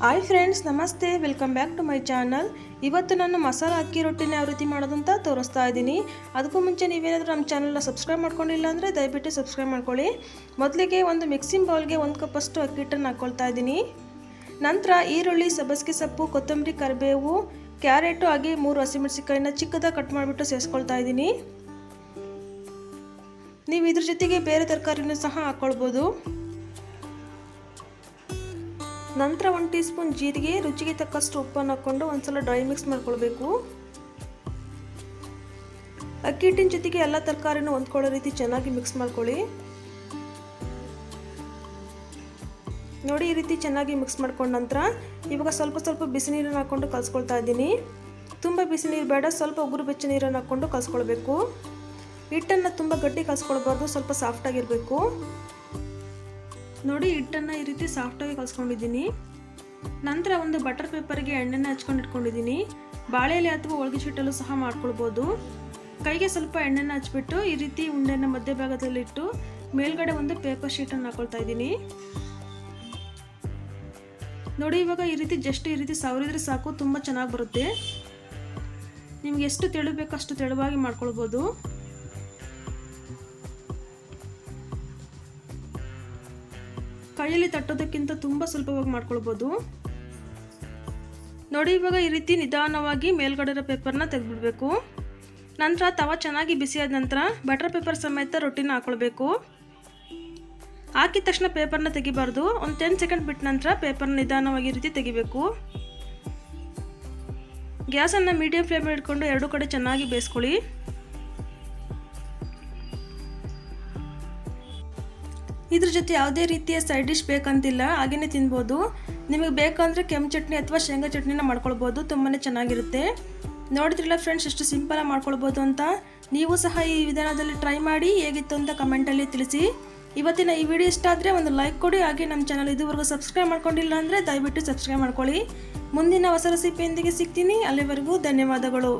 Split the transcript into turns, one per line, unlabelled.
Hi friends, ನಮಸ್ತೆ. Welcome back to my channel. ಇವತ್ತು ನಾನು ಮಸಾಲ ಅಕ್ಕಿ ರೊಟ್ಟಿನ ಯಾವ ರೀತಿ ಮಾಡೋದು ಅಂತ ತೋರಿಸ್ತಾ ಇದ್ದೀನಿ. ಅದಕ್ಕೂ ಮುಂಚೆ ನೀವೇನಾದರೂ ನಮ್ಮ ಚಾನಲ್ನ ಸಬ್ಸ್ಕ್ರೈಬ್ ಮಾಡ್ಕೊಂಡಿಲ್ಲ ಅಂದರೆ ದಯವಿಟ್ಟು ಸಬ್ಸ್ಕ್ರೈಬ್ ಮಾಡ್ಕೊಳ್ಳಿ. ಮೊದಲಿಗೆ ಒಂದು ಮಿಕ್ಸಿಂಗ್ ಬೌಲ್ಗೆ 1 ಕಪ್ಪಷ್ಟು ಅಕ್ಕಿ ಹಿಟ್ಟನ್ನು ಹಾಕ್ಕೊಳ್ತಾ ಇದ್ದೀನಿ. ನಂತರ ಈರುಳ್ಳಿ, ಸಬ್ಬಸಿಗೆ ಸೊಪ್ಪು, ಕೊತ್ತಂಬರಿ, ಕರಿಬೇವು, ಕ್ಯಾರೆಟು ಹಾಗೆ 3 ಹಸಿಮೆಣಸಿನಕಾಯಿನ ಚಿಕ್ಕದಾಗಿ ಕಟ್ ಮಾಡಿಬಿಟ್ಟು ಸೇರಿಸ್ಕೊಳ್ತಾ ಇದ್ದೀನಿ. ನೀವು ಇದ್ರ ಜೊತೆಗೆ ಬೇರೆ ತರಕಾರಿನೂ ಸಹ ಹಾಕ್ಕೊಳ್ಬೋದು. ನಂತರ 1 ಟೀ ಸ್ಪೂನ್ ಜೀರಿಗೆ, ರುಚಿಗೆ ತಕ್ಕಷ್ಟು ಉಪ್ಪನ್ನು ಹಾಕ್ಕೊಂಡು ಒಂದ್ಸಲ ಡ್ರೈ ಮಿಕ್ಸ್ ಮಾಡ್ಕೊಳ್ಬೇಕು. ಅಕ್ಕಿ ಹಿಟ್ಟಿನ ಜೊತೆಗೆ ಎಲ್ಲ ತರಕಾರಿನೂ ಹೊಂದ್ಕೊಳ್ಳೋ ರೀತಿ ಚೆನ್ನಾಗಿ ಮಿಕ್ಸ್ ಮಾಡ್ಕೊಳ್ಳಿ. ನೋಡಿ, ಈ ರೀತಿ ಚೆನ್ನಾಗಿ ಮಿಕ್ಸ್ ಮಾಡ್ಕೊಂಡ ನಂತರ ಇವಾಗ ಸ್ವಲ್ಪ ಬಿಸಿ ನೀರನ್ನು ಹಾಕ್ಕೊಂಡು ಕಲಿಸ್ಕೊಳ್ತಾ ಇದ್ದೀನಿ. ತುಂಬ ಬಿಸಿ ನೀರು ಬೇಡ, ಸ್ವಲ್ಪ ಉಗುರು ಬೆಚ್ಚ ನೀರನ್ನು ಹಾಕ್ಕೊಂಡು ಕಲಿಸ್ಕೊಳ್ಬೇಕು. ಹಿಟ್ಟನ್ನು ತುಂಬ ಗಟ್ಟಿ ಕಲಿಸ್ಕೊಳ್ಬಾರ್ದು, ಸ್ವಲ್ಪ ಸಾಫ್ಟಾಗಿರಬೇಕು. ನೋಡಿ, ಹಿಟ್ಟನ್ನು ಈ ರೀತಿ ಸಾಫ್ಟಾಗಿ ಕಲಿಸ್ಕೊಂಡಿದ್ದೀನಿ. ನಂತರ ಒಂದು ಬಟರ್ ಪೇಪರ್ಗೆ ಎಣ್ಣೆನ ಹಚ್ಕೊಂಡು ಇಟ್ಕೊಂಡಿದ್ದೀನಿ. ಬಾಳೆ ಎಲೆ ಅಥವಾ ಹೋಳಿಗೆ ಶೀಟಲ್ಲೂ ಸಹ ಮಾಡ್ಕೊಳ್ಬೋದು. ಕೈಗೆ ಸ್ವಲ್ಪ ಎಣ್ಣೆನ ಹಚ್ಬಿಟ್ಟು ಈ ರೀತಿ ಉಂಡೆನ ಮಧ್ಯಭಾಗದಲ್ಲಿಟ್ಟು ಮೇಲ್ಗಡೆ ಒಂದು ಪೇಪರ್ ಶೀಟನ್ನು ಹಾಕೊಳ್ತಾ ಇದ್ದೀನಿ. ನೋಡಿ, ಇವಾಗ ಈ ರೀತಿ ಸವರಿದ್ರೆ ಸಾಕು, ತುಂಬ ಚೆನ್ನಾಗಿ ಬರುತ್ತೆ. ನಿಮ್ಗೆ ಎಷ್ಟು ತೆಳು ಬೇಕೋ ಅಷ್ಟು ತೆಳುವಾಗಿ ಮಾಡ್ಕೊಳ್ಬೋದು. ಕೈಯಲ್ಲಿ ತಟ್ಟೋದಕ್ಕಿಂತ ತುಂಬ ಸುಲಭವಾಗಿ ಮಾಡ್ಕೊಳ್ಬೋದು. ನೋಡಿ, ಇವಾಗ ಈ ರೀತಿ ನಿಧಾನವಾಗಿ ಮೇಲ್ಗಡೆ ಪೇಪರ್ನ ತೆಗೆದ್ಬಿಡ್ಬೇಕು. ನಂತರ ತವ ಚೆನ್ನಾಗಿ ಬಿಸಿಯಾದ ನಂತರ ಬಟರ್ ಪೇಪರ್ ಸಮೇತ ರೊಟ್ಟಿನ ಹಾಕೊಳ್ಬೇಕು. ಹಾಕಿದ ತಕ್ಷಣ ಪೇಪರ್ನ ತೆಗಿಬಾರ್ದು. ಒಂದು 10 ಸೆಕೆಂಡ್ ಬಿಟ್ಟ ನಂತರ ಪೇಪರ್ನ ನಿಧಾನವಾಗಿ ಈ ರೀತಿ ತೆಗಿಬೇಕು. ಗ್ಯಾಸನ್ನು ಮೀಡಿಯಂ ಫ್ಲೇಮಲ್ಲಿ ಇಟ್ಕೊಂಡು 2 ಕಡೆ ಚೆನ್ನಾಗಿ ಬೇಯಿಸ್ಕೊಳ್ಳಿ. ಇದ್ರ ಜೊತೆ ಯಾವುದೇ ರೀತಿಯ ಸೈಡ್ ಡಿಶ್ ಬೇಕಂತಿಲ್ಲ, ಹಾಗೇನೆ ತಿನ್ಬೋದು. ನಿಮಗೆ ಬೇಕಂದರೆ ಕೆಂಪು ಚಟ್ನಿ ಅಥವಾ ಶೇಂಗಾ ಚಟ್ನಿನ ಮಾಡ್ಕೊಳ್ಬೋದು, ತುಂಬಾ ಚೆನ್ನಾಗಿರುತ್ತೆ. ನೋಡಿದ್ರಲ್ಲ ಫ್ರೆಂಡ್ಸ್, ಎಷ್ಟು ಸಿಂಪಲಾಗಿ ಮಾಡ್ಕೊಳ್ಬೋದು ಅಂತ. ನೀವು ಸಹ ಈ ವಿಧಾನದಲ್ಲಿ ಟ್ರೈ ಮಾಡಿ ಹೇಗಿತ್ತು ಅಂತ ಕಮೆಂಟಲ್ಲಿ ತಿಳಿಸಿ. ಇವತ್ತಿನ ಈ ವಿಡಿಯೋ ಇಷ್ಟ ಆದರೆ ಒಂದು ಲೈಕ್ ಕೊಡಿ. ಹಾಗೆ ನಮ್ಮ ಚಾನಲ್ ಇದುವರೆಗೂ ಸಬ್ಸ್ಕ್ರೈಬ್ ಮಾಡ್ಕೊಂಡಿಲ್ಲ ಅಂದರೆ ದಯವಿಟ್ಟು ಸಬ್ಸ್ಕ್ರೈಬ್ ಮಾಡ್ಕೊಳ್ಳಿ. ಮುಂದಿನ ಹೊಸ ರೆಸಿಪಿಯೊಂದಿಗೆ ಸಿಗ್ತೀನಿ. ಅಲ್ಲಿವರೆಗೂ ಧನ್ಯವಾದಗಳು.